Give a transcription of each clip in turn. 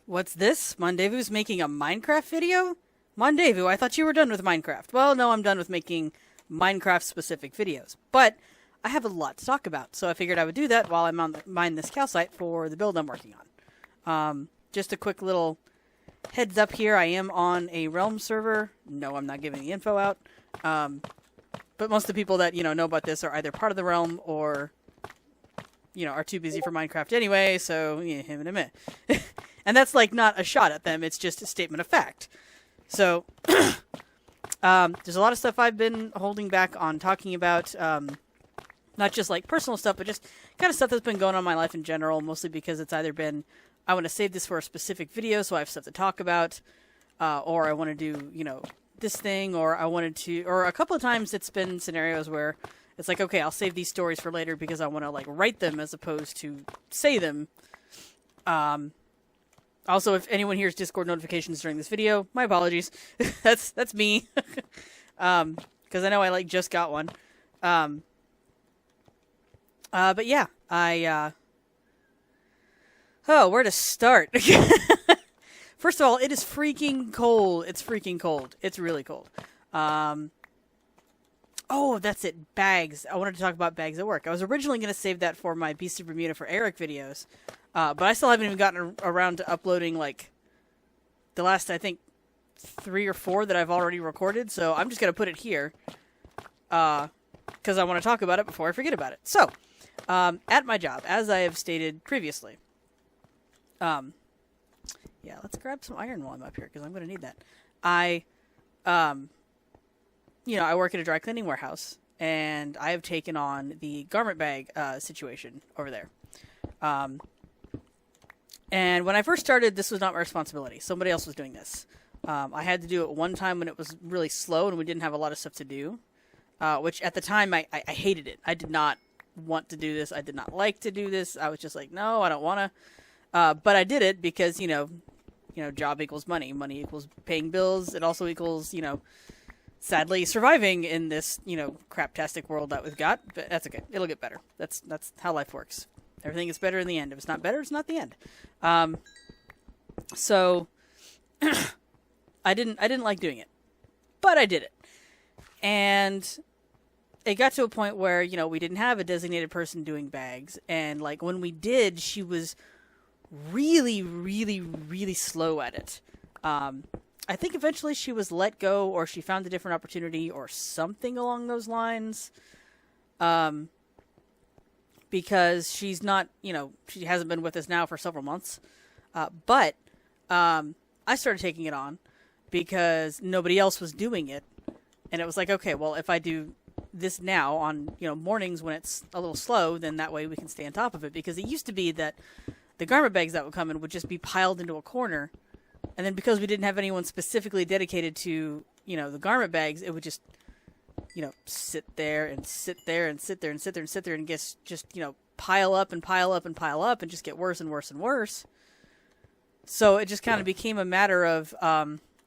What's this? Mondevu's making a Minecraft video? Mondevu, I thought you were done with Minecraft. Well, no, I'm done with making Minecraft-specific videos. But I have a lot to talk about, so I figured I would do that while I'm on mine this calcite for the build I'm working on. Just a quick little heads up here. I am on a Realm server. No, I'm not giving the info out. But most of the people that, know about this are either part of the Realm or, are too busy for Minecraft anyway, so, him in a minute. And that's, not a shot at them. It's just a statement of fact. So, there's a lot of stuff I've been holding back on talking about, not just, personal stuff, but just kind of stuff that's been going on in my life in general, mostly because it's either been, I want to save this for a specific video so I have stuff to talk about, or I want to do, this thing, or I wanted to, or a couple of times it's been scenarios where it's like, okay, I'll save these stories for later because I want to, write them as opposed to say them. Also, if anyone hears Discord notifications during this video, my apologies. That's me. Because I know I, just got one. But yeah, oh, where to start? First of all, it is freaking cold. It's freaking cold. It's really cold. Oh, that's it. Bags. I wanted to talk about bags at work. I was originally going to save that for my Be Super Bermuda for Eric videos. But I still haven't even gotten around to uploading, the last, I think, 3 or 4 that I've already recorded. So I'm just going to put it here. Because I want to talk about it before I forget about it. So, at my job, as I have stated previously. Yeah, let's grab some iron while I'm up here, because I'm going to need that. I work at a dry cleaning warehouse, and I have taken on the garment bag situation over there. And when I first started, this was not my responsibility. Somebody else was doing this. I had to do it one time when it was really slow and we didn't have a lot of stuff to do, which at the time I hated it. I did not want to do this. I did not like to do this. I was just like, no, I don't want to. But I did it because, job equals money. Money equals paying bills. It also equals, sadly surviving in this, craptastic world that we've got. But that's okay. It'll get better. That's how life works. Everything is better in the end. If it's not better, it's not the end. So I didn't like doing it, but I did it. And it got to a point where, we didn't have a designated person doing bags. And when we did, she was really, really, really slow at it. I think eventually she was let go, or she found a different opportunity, or something along those lines. Because she's not, she hasn't been with us now for several months. But I started taking it on because nobody else was doing it. And it was like, okay, well, if I do this now on, mornings when it's a little slow, then that way we can stay on top of it. Because it used to be that the garment bags that would come in would just be piled into a corner. And then because we didn't have anyone specifically dedicated to, the garment bags, it would just, sit there and sit there and sit there and sit there and sit there and just, pile up and pile up and pile up and just get worse and worse and worse. So it just kind of became a matter of,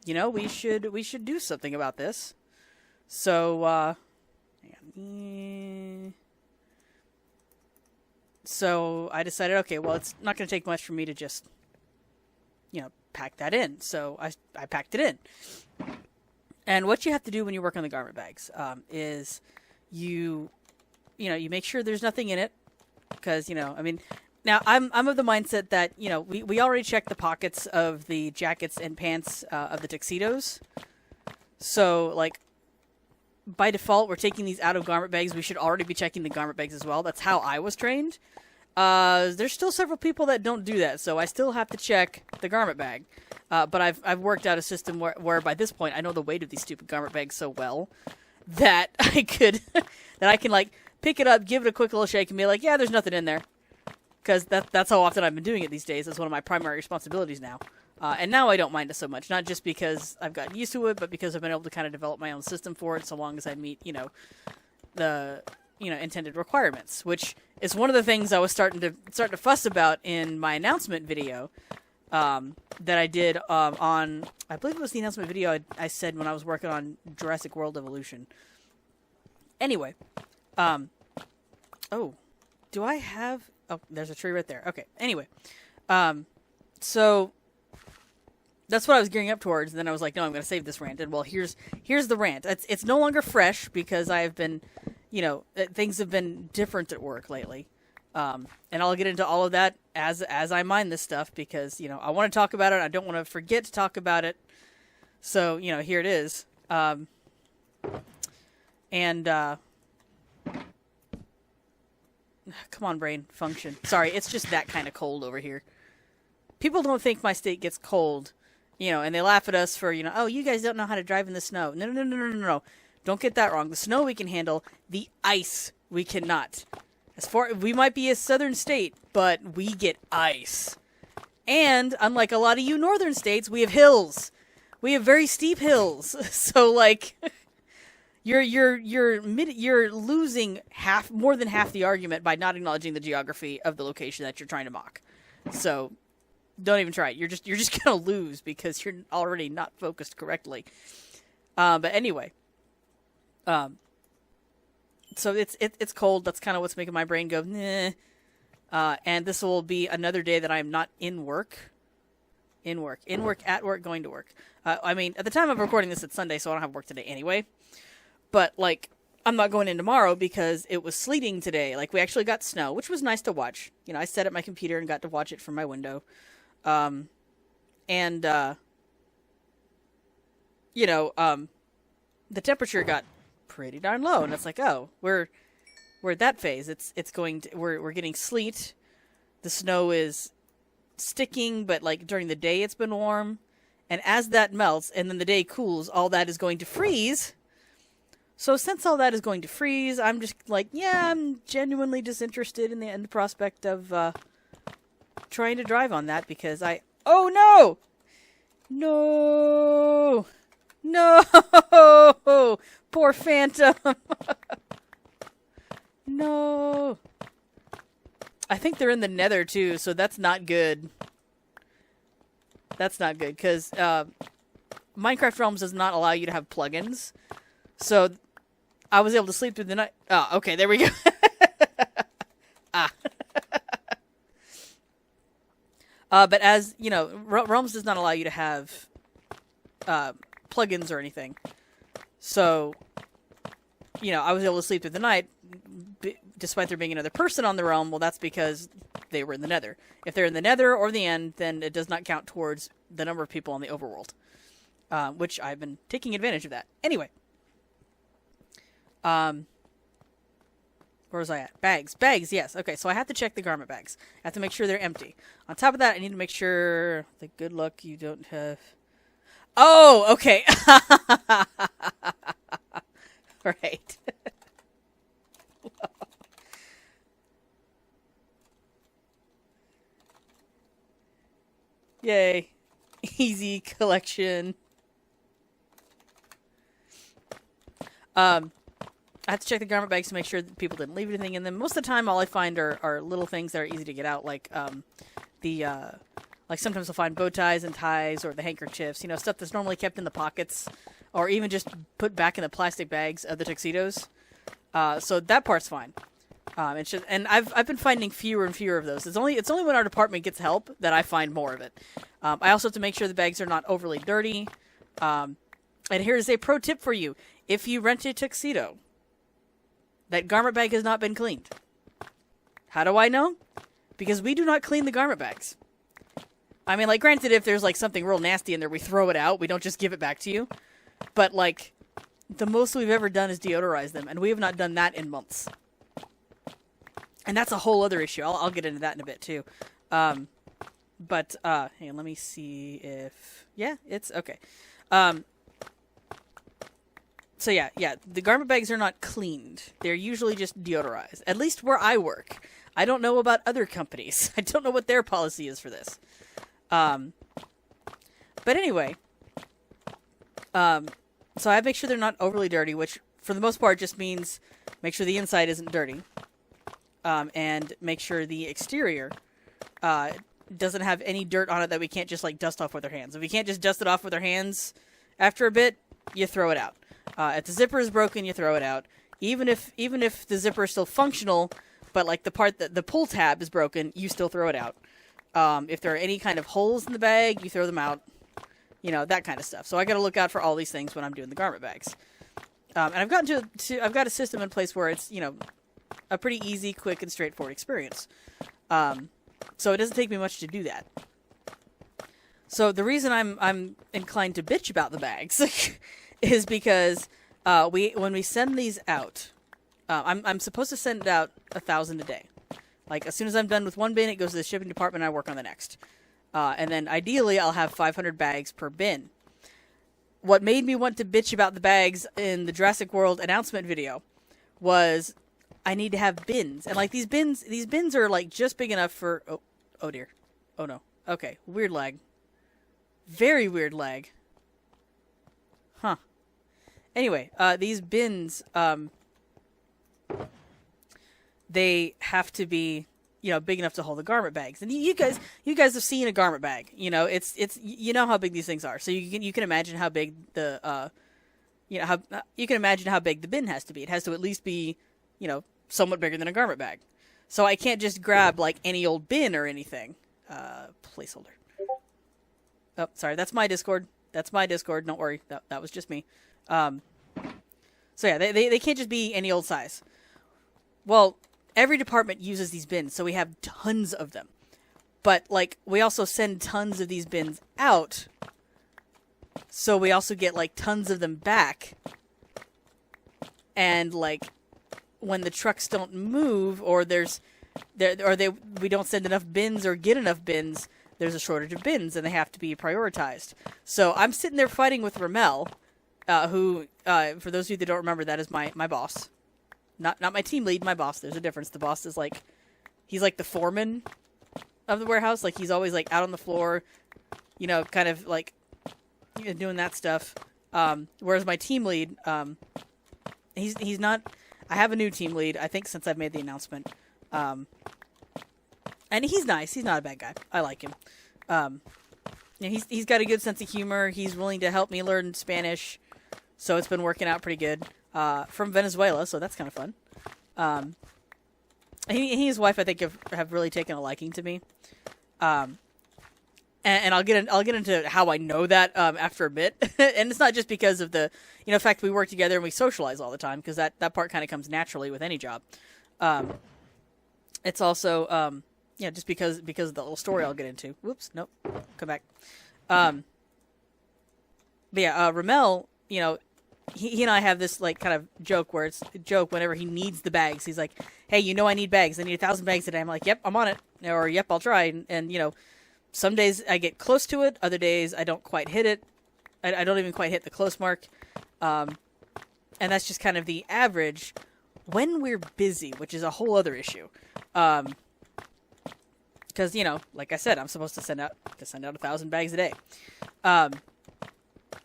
we should do something about this. So, so I decided, okay, well, it's not going to take much for me to just, pack that in. So I packed it in. And what you have to do when you work on the garment bags is you make sure there's nothing in it. Because, now I'm of the mindset that, we already checked the pockets of the jackets and pants of the tuxedos. So, by default, we're taking these out of garment bags. We should already be checking the garment bags as well. That's how I was trained. There's still several people that don't do that, so I still have to check the garment bag. But I've worked out a system where by this point I know the weight of these stupid garment bags so well that I can pick it up, give it a quick little shake, and be like, yeah, there's nothing in there. Because that's how often I've been doing it these days. It's one of my primary responsibilities now. And now I don't mind it so much, not just because I've gotten used to it, but because I've been able to kind of develop my own system for it, so long as I meet, the intended requirements, which is one of the things I was starting to fuss about in my announcement video that I did on, I believe it was the announcement video I said when I was working on Jurassic World Evolution. Anyway, oh, do I have? Oh, there's a tree right there. Okay. Anyway, so That's what I was gearing up towards. And then I was like, no, I'm going to save this rant. And well, here's the rant. It's no longer fresh because I have been, things have been different at work lately. And I'll get into all of that as I mine this stuff because, I want to talk about it. I don't want to forget to talk about it. So, here it is. Come on, brain, function. Sorry, it's just that kind of cold over here. People don't think my state gets cold, and they laugh at us for, oh, you guys don't know how to drive in the snow. No. Don't get that wrong. The snow we can handle. The ice we cannot. We might be a southern state, but we get ice. And unlike a lot of you northern states, we have hills. We have very steep hills. So like you're losing more than half the argument by not acknowledging the geography of the location that you're trying to mock. So don't even try it. You're just going to lose because you're already not focused correctly. But anyway, so it's cold. That's kind of what's making my brain go, nah. And this will be another day that I'm not in work. At work, going to work. I mean, at the time of recording this, it's Sunday, so I don't have work today anyway. But, like, I'm not going in tomorrow because it was sleeting today. Like, we actually got snow, which was nice to watch. I set up my computer and got to watch it from my window. The temperature got pretty darn low, and it's like, oh, we're at that phase. We're getting sleet. The snow is sticking, but like during the day it's been warm, and as that melts and then the day cools, all that is going to freeze. So since all that is going to freeze, I'm just like, yeah, I'm genuinely disinterested in the end prospect of trying to drive on that because oh no, poor Phantom. No. I think they're in the nether, too, so that's not good. That's not good, because Minecraft Realms does not allow you to have plugins. So I was able to sleep through the night. Oh, okay, there we go. But as, Realms does not allow you to have plugins or anything. So, I was able to sleep through the night, despite there being another person on the realm. Well, that's because they were in the nether. If they're in the nether or the end, then it does not count towards the number of people on the overworld. Which I've been taking advantage of that. Anyway. Where was I at? Bags, yes. Okay, so I have to check the garment bags. I have to make sure they're empty. On top of that, I need to make sure the good luck you don't have... Oh, okay. Right. Yay. Easy collection. I have to check the garment bags to make sure that people didn't leave anything in them. Most of the time, all I find are little things that are easy to get out, like sometimes I'll find bow ties and ties or the handkerchiefs, stuff that's normally kept in the pockets or even just put back in the plastic bags of the tuxedos. So that part's fine. It's just, and I've been finding fewer and fewer of those. It's only when our department gets help that I find more of it. I also have to make sure the bags are not overly dirty. And here's a pro tip for you. If you rent a tuxedo, that garment bag has not been cleaned. How do I know? Because we do not clean the garment bags. I mean, like, granted, if there's, like, something real nasty in there, we throw it out. We don't just give it back to you. But, like, the most we've ever done is deodorize them, and we have not done that in months. And that's a whole other issue. I'll get into that in a bit, too. Hey, let me see if... Yeah, it's... Okay. So, yeah, the garment bags are not cleaned. They're usually just deodorized. At least where I work. I don't know about other companies. I don't know what their policy is for this. But anyway, so I make sure they're not overly dirty, which for the most part just means make sure the inside isn't dirty, and make sure the exterior, doesn't have any dirt on it that we can't just like dust off with our hands. If we can't just dust it off with our hands after a bit, you throw it out. If the zipper is broken, you throw it out. Even if the zipper is still functional, but like the part that the pull tab is broken, you still throw it out. If there are any kind of holes in the bag, you throw them out. that kind of stuff. So I got to look out for all these things when I'm doing the garment bags. And I've gotten I've got a system in place where it's, a pretty easy, quick, and straightforward experience. So it doesn't take me much to do that. So the reason I'm inclined to bitch about the bags is because when we send these out, I'm supposed to send out 1,000 a day. Like, as soon as I'm done with one bin, it goes to the shipping department, and I work on the next. And then ideally, I'll have 500 bags per bin. What made me want to bitch about the bags in the Jurassic World announcement video was I need to have bins. And like these bins are like just big enough for oh dear. Oh no. Okay, weird lag. Very weird lag. Huh. Anyway, these bins they have to be, big enough to hold the garment bags. And you guys have seen a garment bag. It's how big these things are. So you can imagine how big the you can imagine how big the bin has to be. It has to at least be, somewhat bigger than a garment bag. So I can't just grab like any old bin or anything. Placeholder. Oh, sorry, that's my Discord. Don't worry, that was just me. So yeah, they can't just be any old size. Well, every department uses these bins, so we have tons of them. But, like, we also send tons of these bins out, so we also get, like, tons of them back. And, like, when the trucks don't move, or we don't send enough bins or get enough bins, there's a shortage of bins, and they have to be prioritized. So I'm sitting there fighting with Ramel, who, for those of you that don't remember, that is my boss. Not my team lead, my boss. There's a difference. The boss is like, he's like the foreman of the warehouse. Like, he's always like out on the floor, kind of like doing that stuff. Whereas my team lead, he's not. I have a new team lead, I think, since I've made the announcement. And he's nice. He's not a bad guy. I like him. He's got a good sense of humor. He's willing to help me learn Spanish, so it's been working out pretty good. From Venezuela, so that's kind of fun. He and his wife, I think, have really taken a liking to me. And I'll get into how I know that after a bit. And it's not just because of the fact we work together and we socialize all the time, because that part kind of comes naturally with any job. It's also just because of the little story I'll get into. Whoops, nope, come back. But yeah, Ramel, he and I have this like kind of joke where it's a joke whenever he needs the bags. He's like, hey, I need bags. I need 1,000 bags today. I'm like, yep, I'm on it. Or, yep, I'll try. And some days I get close to it. Other days I don't quite hit it. I don't even quite hit the close mark. And that's just kind of the average when we're busy, which is a whole other issue. Because, like I said, I'm supposed to send out 1,000 bags a day.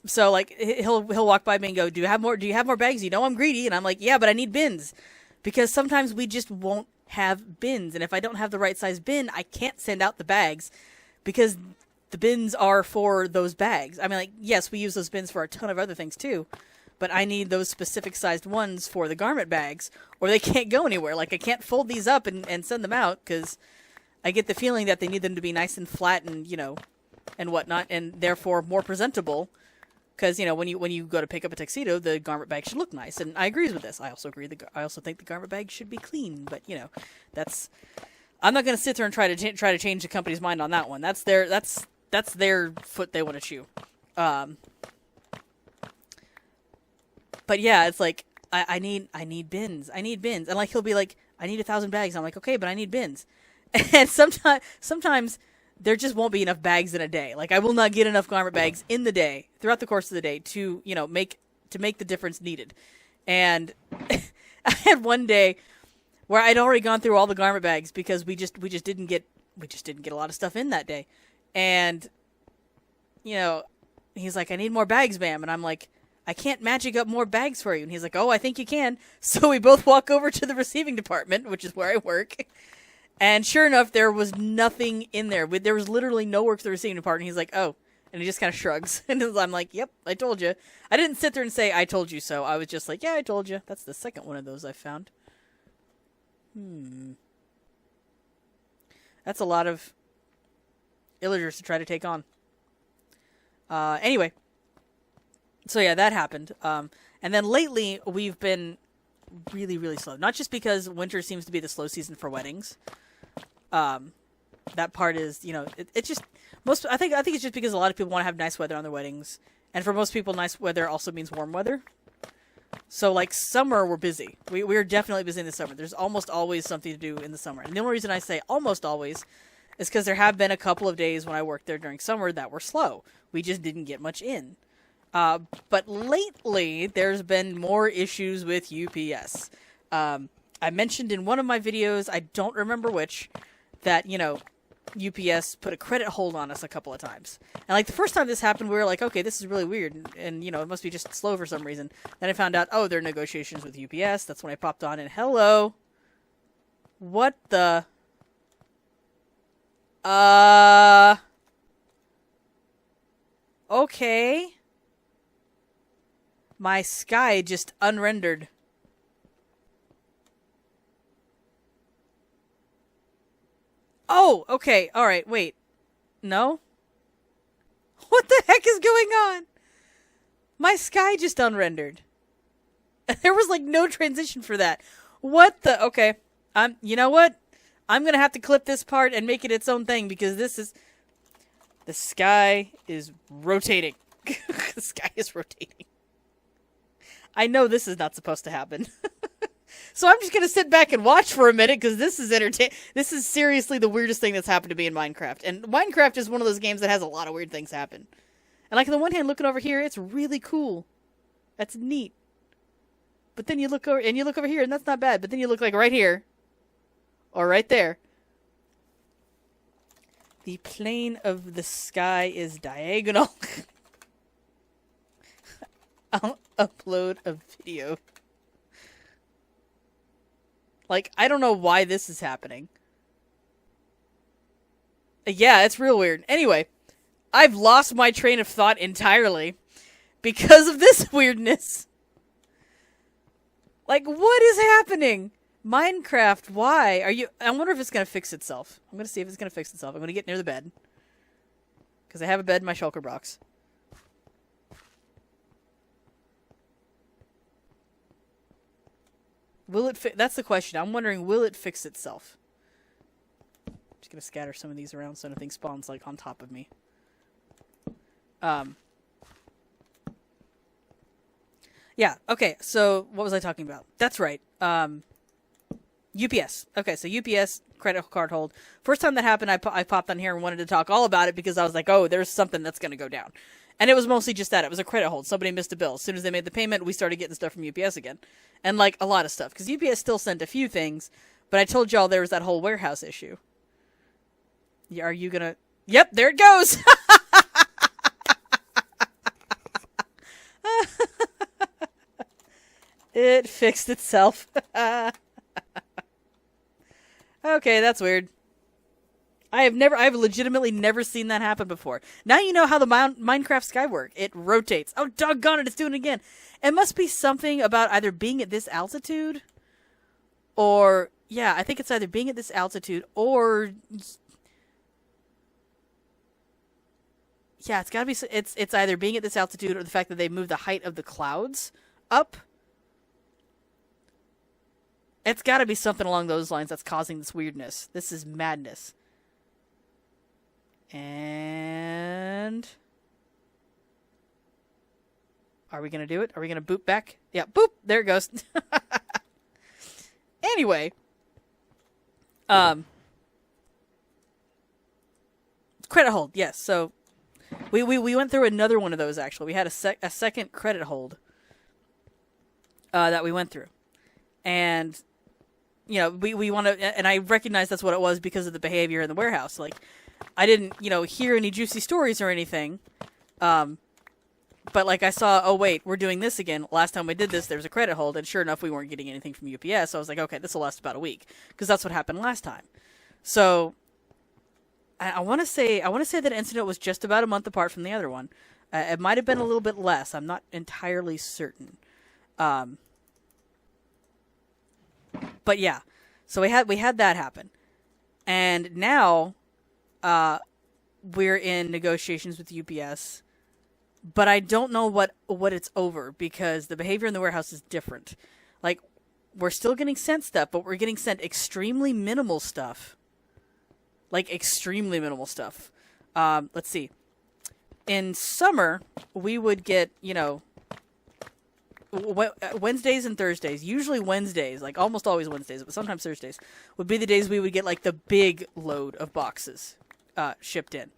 So like he'll walk by me and go, do you have more bags? I'm greedy. And I'm like, yeah, but I need bins, because sometimes we just won't have bins. And if I don't have the right size bin, I can't send out the bags, because the bins are for those bags. I mean, like, yes, we use those bins for a ton of other things too, but I need those specific sized ones for the garment bags, or they can't go anywhere. Like, I can't fold these up and send them out, because I get the feeling that they need them to be nice and flat and, and whatnot, and therefore more presentable. Because, when you go to pick up a tuxedo, the garment bag should look nice. And I agree with this. I also think the garment bag should be clean. But, that's... I'm not going to sit there and try to change the company's mind on that one. That's their foot they want to chew. But yeah, it's like, I need bins. I need bins. And like, he'll be like, I need 1,000 bags. I'm like, okay, but I need bins. And sometimes there just won't be enough bags in a day. Like, I will not get enough garment bags in the day, throughout the course of the day, to make the difference needed. And I had one day where I'd already gone through all the garment bags, because we just didn't get a lot of stuff in that day. And he's like, I need more bags, ma'am. And I'm like, I can't magic up more bags for you. And he's like, oh, I think you can. So we both walk over to the receiving department, which is where I work. And sure enough, there was nothing in there. There was literally no work to the receiving department. He's like, oh. And he just kind of shrugs. And I'm like, yep, I told you. I didn't sit there and say, I told you so. I was just like, yeah, I told you. That's the second one of those I found. That's a lot of illagers to try to take on. Anyway, so yeah, that happened. And then lately we've been really, really slow. Not just because winter seems to be the slow season for weddings. That part is, it just I think it's just because a lot of people want to have nice weather on their weddings, and for most people, nice weather also means warm weather. So like summer, we're busy. We're definitely busy in the summer. There's almost always something to do in the summer, and the only reason I say almost always is because there have been a couple of days when I worked there during summer that were slow. We just didn't get much in. But lately, there's been more issues with UPS. I mentioned in one of my videos, I don't remember which, that, UPS put a credit hold on us a couple of times. And like the first time this happened, we were like, okay, this is really weird. And it must be just slow for some reason. Then I found out, oh, there are negotiations with UPS. That's when I popped on and hello. What the? Okay. My sky just unrendered. Oh, okay. All right. Wait. No? What the heck is going on? My sky just unrendered. There was like no transition for that. What the? Okay. You know what? I'm going to have to clip this part and make it its own thing because the sky is rotating. The sky is rotating. I know this is not supposed to happen. So I'm just going to sit back and watch for a minute because this is This is seriously the weirdest thing that's happened to me in Minecraft. And Minecraft is one of those games that has a lot of weird things happen. And like on the one hand, looking over here, it's really cool. That's neat. But then you look over here and that's not bad. But then you look like right here. Or right there. The plane of the sky is diagonal. I'll upload a video. Like, I don't know why this is happening. Yeah, it's real weird. Anyway, I've lost my train of thought entirely because of this weirdness. Like, what is happening? Minecraft, why? I wonder if it's going to fix itself. I'm going to see if it's going to fix itself. I'm going to get near the bed. Because I have a bed in my shulker box. Will it that's the question. I'm wondering, will it fix itself? I'm just going to scatter some of these around so nothing spawns, like, on top of me. Yeah, okay, so what was I talking about? That's right. UPS. Okay, so UPS credit card hold. First time that happened, I popped on here and wanted to talk all about it because I was like, oh, there's something that's going to go down. And it was mostly just that. It was a credit hold. Somebody missed a bill. As soon as they made the payment, we started getting stuff from UPS again. And, like, a lot of stuff. Because UPS still sent a few things, but I told y'all there was that whole warehouse issue. Are you gonna... Yep, there it goes! It fixed itself. Okay, that's weird. I've legitimately never seen that happen before. Now you know how the Minecraft sky work. It rotates. Oh, doggone it, it's doing it again. It must be something about either being at this altitude, or, yeah, I think it's either being at this altitude, or, yeah, it's gotta be, it's either being at this altitude, or the fact that they move the height of the clouds up. It's gotta be something along those lines that's causing this weirdness. This is madness. And... Are we going to do it? Are we going to boop back? Yeah, boop! There it goes. Anyway. Credit hold, yes. So, we went through another one of those, actually. We had a second credit hold that we went through. And... we want to, and I recognize that's what it was because of the behavior in the warehouse. Like, I didn't, hear any juicy stories or anything. But, like, I saw, oh, wait, we're doing this again. Last time we did this, there was a credit hold, and sure enough, we weren't getting anything from UPS. So I was like, okay, this will last about a week. Because that's what happened last time. So, I want to say that incident was just about a month apart from the other one. It might have been a little bit less. I'm not entirely certain. But yeah, so we had that happen, and now we're in negotiations with UPS but I don't know what it's over, because the behavior in the warehouse is different. Like, we're still getting sent stuff, but we're getting sent extremely minimal stuff. Like, extremely minimal stuff. Let's see. In summer, we would get, Wednesdays and Thursdays, usually Wednesdays, like almost always Wednesdays, but sometimes Thursdays, would be the days we would get like the big load of boxes shipped in.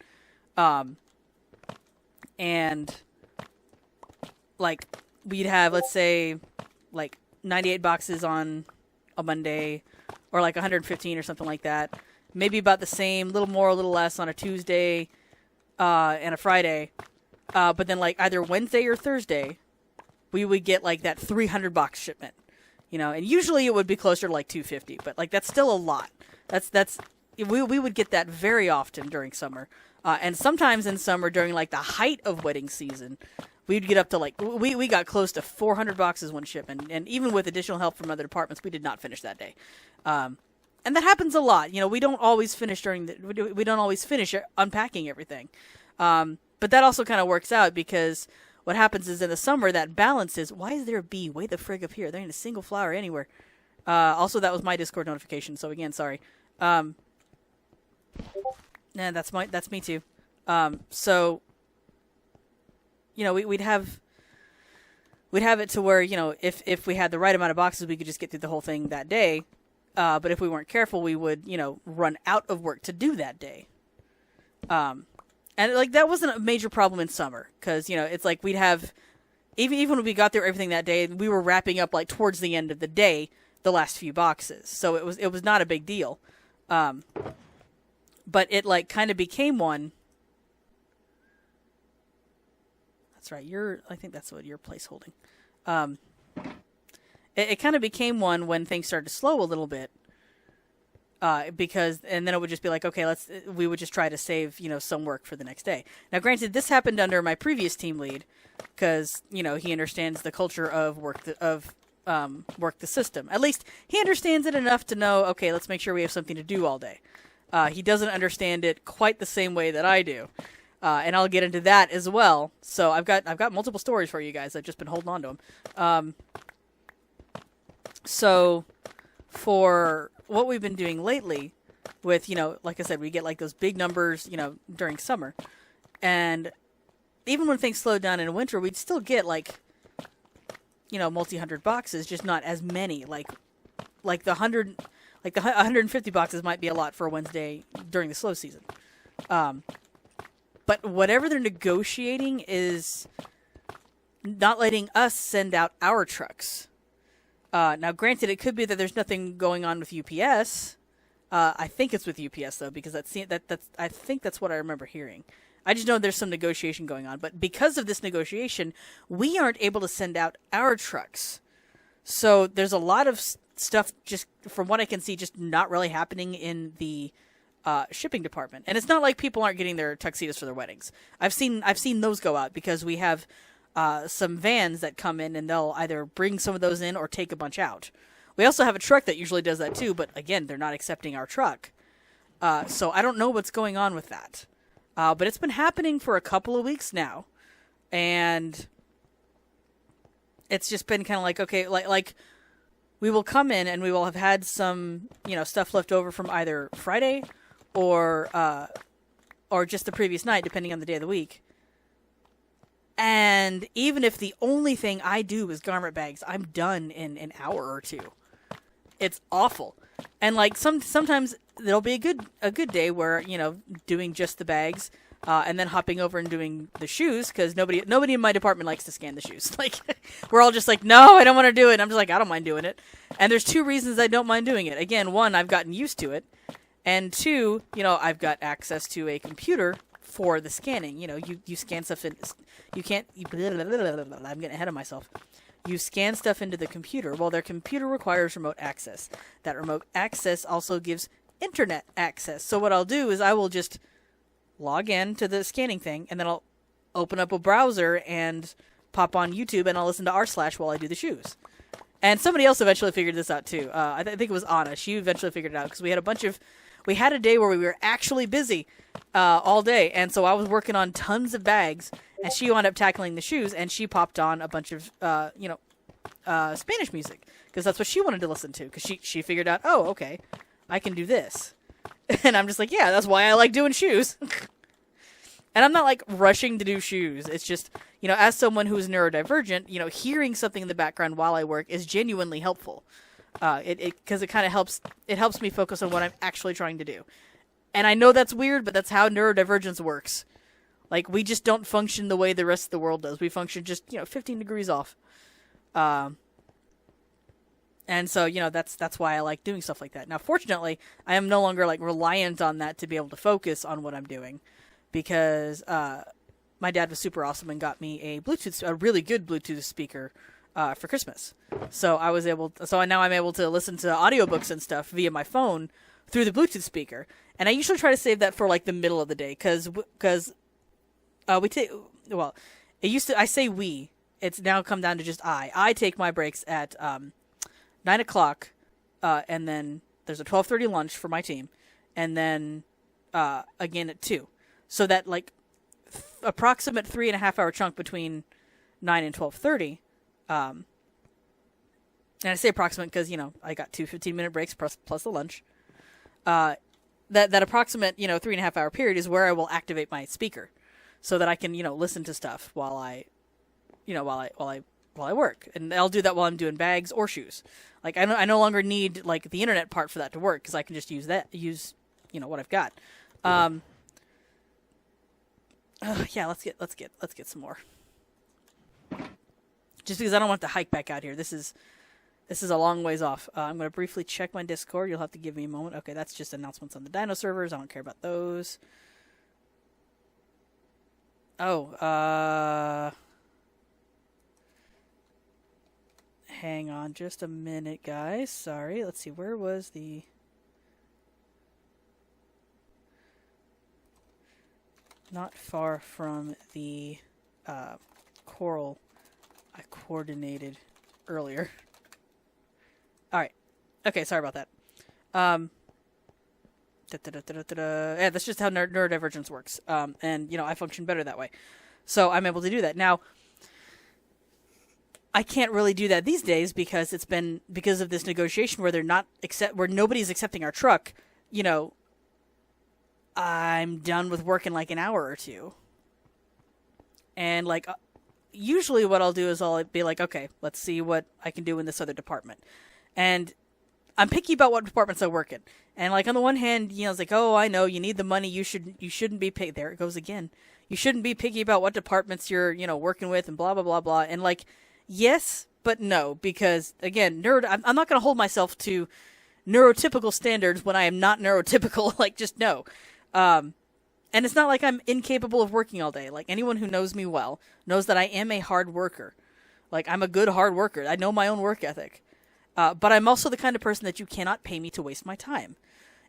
And like we'd have, let's say, like 98 boxes on a Monday, or like 115 or something like that. Maybe about the same, a little more, a little less on a Tuesday and a Friday. But then like either Wednesday or Thursday, we would get like that 300 box shipment, and usually it would be closer to like 250, but like that's still a lot. We would get that very often during summer. And sometimes in summer during like the height of wedding season, we'd get up to like, we got close to 400 boxes one shipment. And even with additional help from other departments, we did not finish that day. And that happens a lot. We don't always finish we don't always finish unpacking everything. But that also kind of works out, because what happens is in the summer, that balance is, why is there a bee way the frig up here? There ain't a single flower anywhere. Also, that was my Discord notification. So again, sorry. That's me too. So, we'd have it to where, if we had the right amount of boxes, we could just get through the whole thing that day. But if we weren't careful, we would, run out of work to do that day. And like that wasn't a major problem in summer, because it's like we'd have, even when we got there everything that day, we were wrapping up like towards the end of the day the last few boxes, so it was not a big deal. But it like kind of became one. That's right. I think that's what you're placeholding. It kind of became one when things started to slow a little bit. And then it would just be like, okay, we would just try to save, some work for the next day. Now, granted, this happened under my previous team lead, because, he understands the culture of work the system. At least he understands it enough to know, okay, let's make sure we have something to do all day. He doesn't understand it quite the same way that I do. And I'll get into that as well. So I've got multiple stories for you guys. I've just been holding on to them. So for what we've been doing lately with, like I said, we get like those big numbers, during summer. And even when things slowed down in winter, we'd still get like, multi-hundred boxes, just not as many. Like the 150 boxes might be a lot for a Wednesday during the slow season. But whatever they're negotiating is not letting us send out our trucks. Now, granted, it could be that there's nothing going on with UPS. I think it's with UPS though, because I think that's what I remember hearing. I just know there's some negotiation going on, but because of this negotiation, we aren't able to send out our trucks. So there's a lot of stuff, just from what I can see, just not really happening in the shipping department. And it's not like people aren't getting their tuxedos for their weddings. I've seen those go out, because we have some vans that come in, and they'll either bring some of those in or take a bunch out. We also have a truck that usually does that too, but again, they're not accepting our truck. So I don't know what's going on with that. But it's been happening for a couple of weeks now. And it's just been kind of like, okay, like we will come in and we will have had some, stuff left over from either Friday or just the previous night, depending on the day of the week. And even if the only thing I do is garment bags, I'm done in an hour or two. It's awful. And like sometimes there'll be a good day where, doing just the bags, and then hopping over and doing the shoes, because nobody in my department likes to scan the shoes. Like, we're all just like, no, I don't want to do it. And I'm just like, I don't mind doing it. And there's two reasons I don't mind doing it. Again, one, I've gotten used to it. And two, I've got access to a computer for the scanning. You scan stuff in, I'm getting ahead of myself. You scan stuff into the computer. Well, their computer requires remote access. That remote access also gives internet access. So what I'll do is I will just log in to the scanning thing, and then I'll open up a browser and pop on YouTube, and I'll listen to r/ while I do the shoes. And somebody else eventually figured this out too. I think it was Anna. She eventually figured it out, because we had a bunch of we had a day where we were actually busy all day, and so I was working on tons of bags, and she wound up tackling the shoes, and she popped on a bunch of Spanish music because that's what she wanted to listen to, because she figured out, oh, okay, I can do this. And I'm just like, yeah, that's why I like doing shoes. And I'm not like rushing to do shoes. It's just, as someone who's neurodivergent, hearing something in the background while I work is genuinely helpful. Because it kind of helps me focus on what I'm actually trying to do. And I know that's weird, but that's how neurodivergence works. Like, we just don't function the way the rest of the world does. We function just, 15 degrees off. And so, that's why I like doing stuff like that. Now, fortunately, I am no longer like reliant on that to be able to focus on what I'm doing, because my dad was super awesome and got me a really good Bluetooth speaker for Christmas. So now I'm able to listen to audiobooks and stuff via my phone through the Bluetooth speaker. And I usually try to save that for like the middle of the day, because it's now come down to just I take my breaks at 9 o'clock, and then there's a 12:30 lunch for my team, and then again at 2. So that like approximate 3.5 hour chunk between 9 and 12:30. And I say approximate because I got 2 15-minute breaks plus the lunch. That approximate 3.5 hour period is where I will activate my speaker, so that I can listen to stuff while I work, and I'll do that while I'm doing bags or shoes. Like I no longer need like the internet part for that to work, because I can just use what I've got. Yeah, let's get some more. Just because I don't want to hike back out here. This is a long ways off. I'm going to briefly check my Discord. You'll have to give me a moment. Okay, that's just announcements on the Dino servers. I don't care about those. Oh, hang on just a minute, guys. Sorry. Let's see. Where was the... Not far from the coral I coordinated earlier. Alright. Okay, sorry about that. Yeah, that's just how neurodivergence works. And, I function better that way. So I'm able to do that. Now, I can't really do that these days because because of this negotiation where where nobody's accepting our truck, I'm done with work in like an hour or two. And like, usually what I'll do is I'll be like, okay, let's see what I can do in this other department. And I'm picky about what departments I work in. And like, on the one hand, it's like, oh, I know you need the money. You shouldn't be picky. There it goes again. You shouldn't be picky about what departments you're, working with and blah, blah, blah, blah. And like, yes, but no, because again, I'm not going to hold myself to neurotypical standards when I am not neurotypical. Like, just no. And it's not like I'm incapable of working all day. Like, anyone who knows me well knows that I am a hard worker. Like, I'm a good hard worker. I know my own work ethic. But I'm also the kind of person that you cannot pay me to waste my time.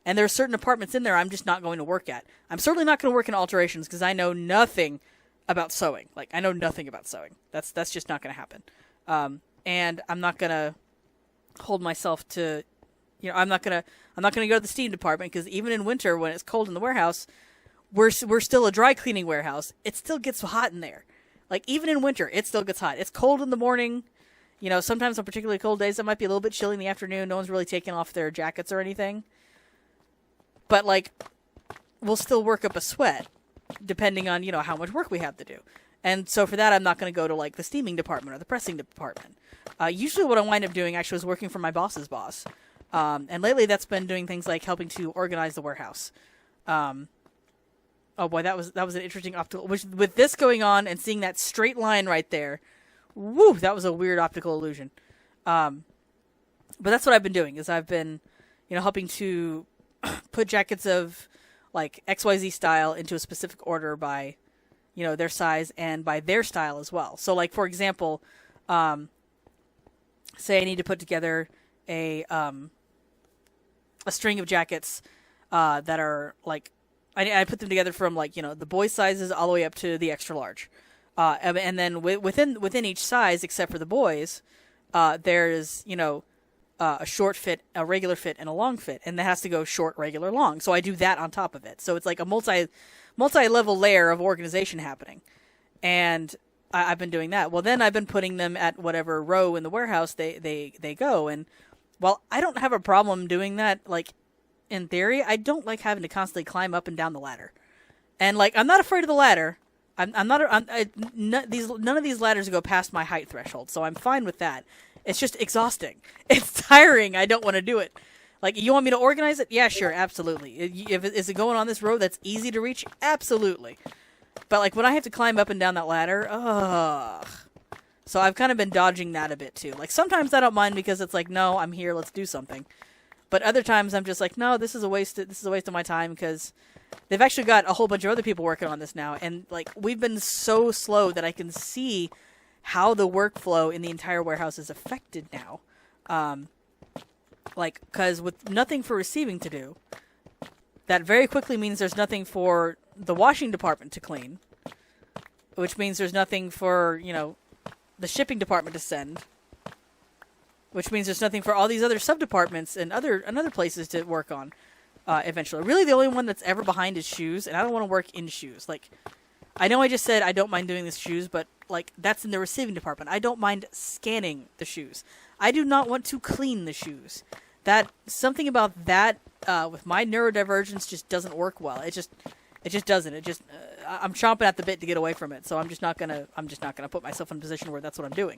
And there are certain departments in there I'm just not going to work at. I'm certainly not going to work in alterations because I know nothing about sewing. Like, I know nothing about sewing. That's just not going to happen. And I'm not going to hold myself to, I'm not going to go to the steam department, because even in winter when it's cold in the warehouse, we're still a dry cleaning warehouse. It still gets hot in there. Like, even in winter, it still gets hot. It's cold in the morning. Sometimes on particularly cold days, it might be a little bit chilly in the afternoon. No one's really taking off their jackets or anything. But, like, we'll still work up a sweat, depending on, how much work we have to do. And so for that, I'm not going to go to, like, the steaming department or the pressing department. Usually what I wind up doing, actually, is working for my boss's boss. And lately that's been doing things like helping to organize the warehouse. Oh boy, that was an interesting optical, with this going on and seeing that straight line right there. Woo, that was a weird optical illusion. But that's what I've been doing, is I've been, helping to put jackets of like XYZ style into a specific order by, their size and by their style as well. So like, for example, say I need to put together a string of jackets, that are like, I put them together from like, the boys sizes all the way up to the extra large. And then within each size, except for the boys, there's, a short fit, a regular fit, and a long fit, and that has to go short, regular, long. So I do that on top of it. So it's like a multi-level layer of organization happening, and I've been doing that. Well, then I've been putting them at whatever row in the warehouse they go, and while I don't have a problem doing that, like in theory, I don't like having to constantly climb up and down the ladder, and like I'm not afraid of the ladder. None of these ladders go past my height threshold, so I'm fine with that. It's just exhausting. It's tiring. I don't want to do it. Like, you want me to organize it? Yeah, sure, absolutely. Is it going on this road that's easy to reach? Absolutely. But, like, when I have to climb up and down that ladder, ugh. So I've kind of been dodging that a bit, too. Like, sometimes I don't mind because it's like, no, I'm here, let's do something. But other times I'm just like, no, this is a waste of my time, because they've actually got a whole bunch of other people working on this now. And, like, we've been so slow that I can see how the workflow in the entire warehouse is affected now. Like, because with nothing for receiving to do, that very quickly means there's nothing for the washing department to clean, which means there's nothing for, the shipping department to send, which means there's nothing for all these other sub-departments and other places to work on eventually. Really, the only one that's ever behind is shoes, and I don't want to work in shoes. Like, I know I just said I don't mind doing the shoes, but, like, that's in the receiving department. I don't mind scanning the shoes. I do not want to clean the shoes. Something about that, with my neurodivergence just doesn't work well. It just doesn't. I'm chomping at the bit to get away from it, so I'm just not gonna put myself in a position where that's what I'm doing.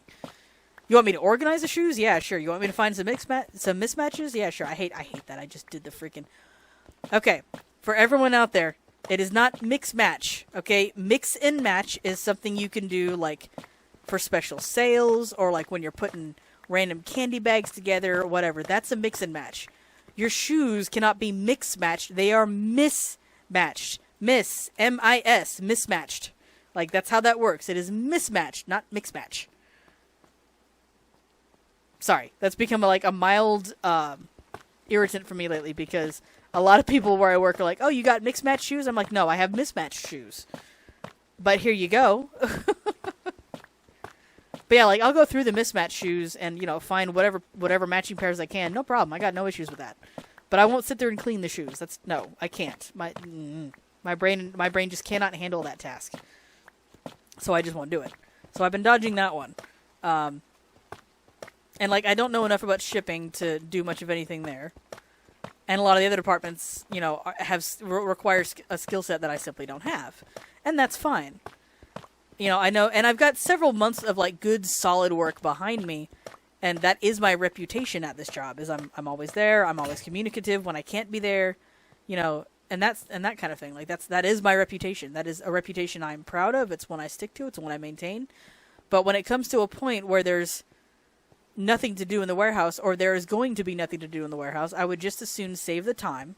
You want me to organize the shoes? Yeah, sure. You want me to find some mismatches? Yeah, sure. I hate that. I just did the freaking... Okay, for everyone out there, it is not mix match, okay? Mix and match is something you can do, like, for special sales, or, like, when you're putting random candy bags together, or whatever. That's a mix and match. Your shoes cannot be mix-matched. They are mismatched. M-I-S, mismatched. Like, that's how that works. It is mismatched, not mix-match. Sorry, that's become, like, a mild irritant for me lately, because a lot of people where I work are like, oh, you got mixed-match shoes? I'm like, no, I have mismatched shoes. But here you go. But yeah, like, I'll go through the mismatched shoes and, find whatever matching pairs I can. No problem. I got no issues with that. But I won't sit there and clean the shoes. No, I can't. My brain just cannot handle that task. So I just won't do it. So I've been dodging that one. And, like, I don't know enough about shipping to do much of anything there. And a lot of the other departments, require a skill set that I simply don't have. And that's fine. I know, and I've got several months of, like, good, solid work behind me. And that is my reputation at this job, is I'm always there, I'm always communicative when I can't be there, and that kind of thing. Like, that is my reputation. That is a reputation I'm proud of. It's one I stick to. It's one I maintain. But when it comes to a point where there's nothing to do in the warehouse, or there is going to be nothing to do in the warehouse, I would just as soon save the time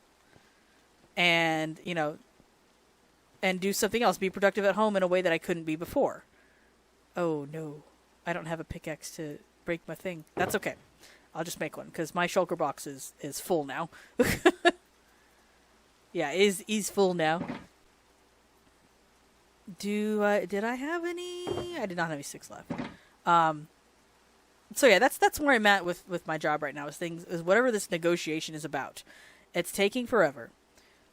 and, and do something else. Be productive at home in a way that I couldn't be before. Oh, no. I don't have a pickaxe to break my thing. That's okay. I'll just make one, because my shulker box is full now. Yeah, he's full now. Did I have any? I did not have any sticks left. So yeah, that's where I'm at with my job right now. Is whatever this negotiation is about. It's taking forever,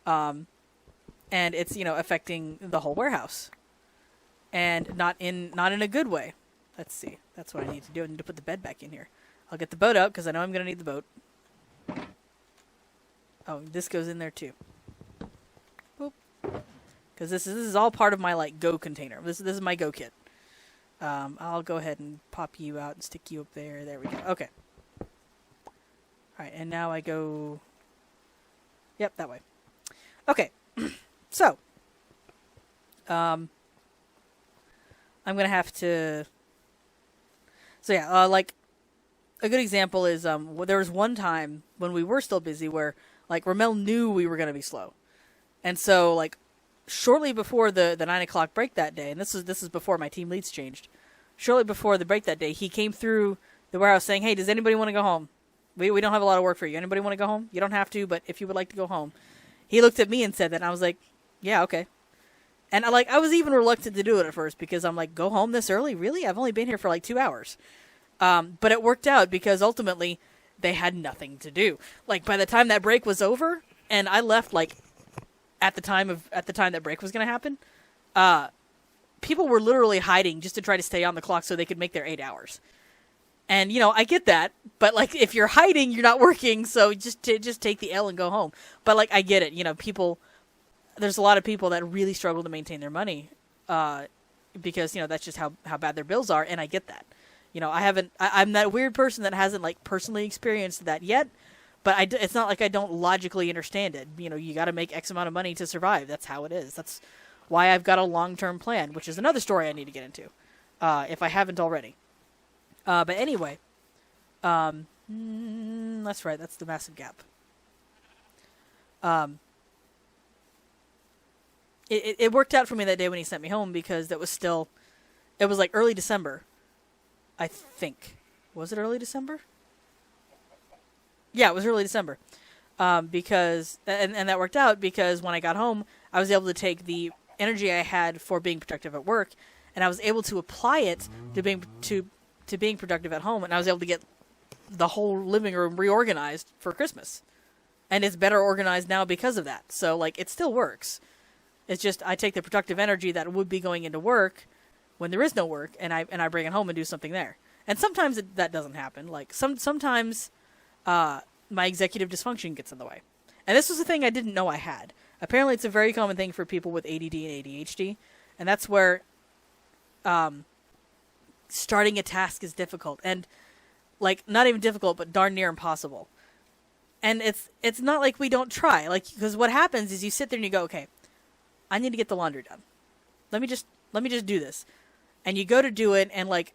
and it's affecting the whole warehouse, and not in a good way. Let's see. That's what I need to do. I need to put the bed back in here. I'll get the boat out because I know I'm gonna need the boat. Oh, this goes in there too. Boop. Because this is all part of my, like, go container. This is my go kit. I'll go ahead and pop you out and stick you up there. There we go. Okay. Alright, and now I go... Yep, that way. Okay. So. I'm going to have to... So yeah, like, a good example is, there was one time when we were still busy where, like, Ramel knew we were going to be slow. And so, like, shortly before the 9 o'clock break that day, and this is before my team leads changed, shortly before the break that day, he came through the warehouse saying, hey, does anybody want to go home? We don't have a lot of work for you. Anybody want to go home? You don't have to, but if you would like to go home. He looked at me and said that, and I was like, yeah, okay. And I was even reluctant to do it at first, because I'm like, go home this early? Really? I've only been here for like 2 hours. But it worked out, because ultimately they had nothing to do. Like, by the time that break was over, and I left, like, at the time that break was going to happen, people were literally hiding just to try to stay on the clock so they could make their 8 hours. And, you know, I get that, but, like, if you're hiding, you're not working, so just take the L and go home. But, like, I get it. You know, there's a lot of people that really struggle to maintain their money, because, you know, that's just how bad their bills are, and I get that. You know, I'm that weird person that hasn't, like, personally experienced that yet, but it's not like I don't logically understand it. You know, you got to make X amount of money to survive. That's how it is. That's why I've got a long-term plan, which is another story I need to get into, if I haven't already. But anyway, that's right. That's the massive gap. It worked out for me that day when he sent me home because it was like early December, I think. Was it early December? Yeah, it was early December. Because that worked out because when I got home, I was able to take the energy I had for being productive at work, and I was able to apply it to being productive at home, and I was able to get the whole living room reorganized for Christmas. And it's better organized now because of that. So, like, it still works. It's just I take the productive energy that would be going into work when there is no work, and I bring it home and do something there. And sometimes that doesn't happen. Like, sometimes my executive dysfunction gets in the way. And this was a thing I didn't know I had. Apparently, it's a very common thing for people with ADD and ADHD, and that's where starting a task is difficult, and, like, not even difficult, but darn near impossible. And it's not like we don't try, like, because what happens is you sit there and you go, okay, I need to get the laundry done. Let me just do this, and you go to do it, and, like,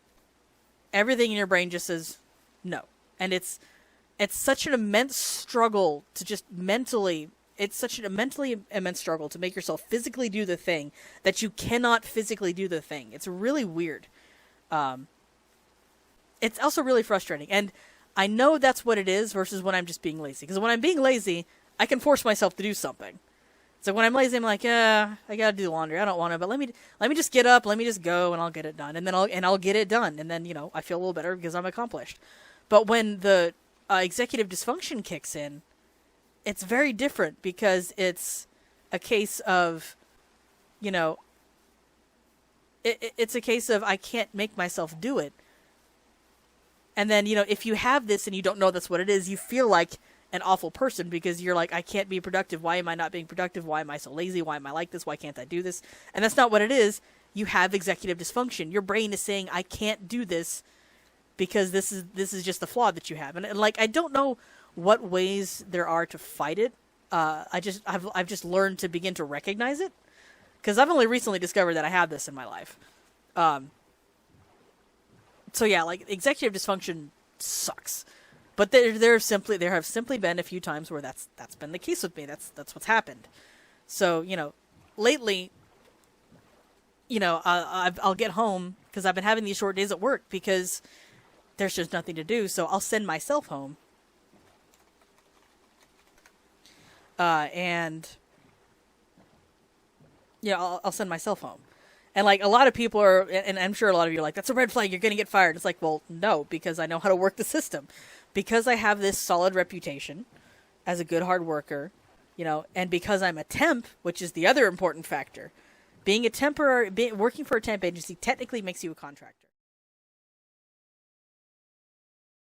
everything in your brain just says no, and it's such an immense struggle to just mentally. It's such a mentally immense struggle to make yourself physically do the thing that you cannot physically do the thing. It's really weird. It's also really frustrating. And I know that's what it is versus when I'm just being lazy. Because when I'm being lazy, I can force myself to do something. So when I'm lazy, I'm like, yeah, I gotta do the laundry. I don't want to, but let me just get up, let me just go, and I'll get it done. And then I'll get it done. And then, you know, I feel a little better because I'm accomplished. But when the executive dysfunction kicks in, it's very different because it's a case of, you know, it's a case of I can't make myself do it. And then, you know, if you have this and you don't know that's what it is, you feel like an awful person because you're like, I can't be productive. Why am I not being productive? Why am I so lazy? Why am I like this? Why can't I do this? And that's not what it is. You have executive dysfunction. Your brain is saying, I can't do this because this is just the flaw that you have. And like, I don't know what ways there are to fight it. I've just learned to begin to recognize it because I've only recently discovered that I have this in my life. So yeah, like, executive dysfunction sucks, but there have simply been a few times where that's been the case with me. That's what's happened. So, you know, lately, you know, I'll get home because I've been having these short days at work because there's just nothing to do. So I'll send myself home. And yeah, I'll send myself home. And, like, a lot of people are, and I'm sure a lot of you are like, that's a red flag, you're going to get fired. It's like, well, no, because I know how to work the system. Because I have this solid reputation as a good hard worker, you know, and because I'm a temp, which is the other important factor. Working for a temp agency technically makes you a contractor.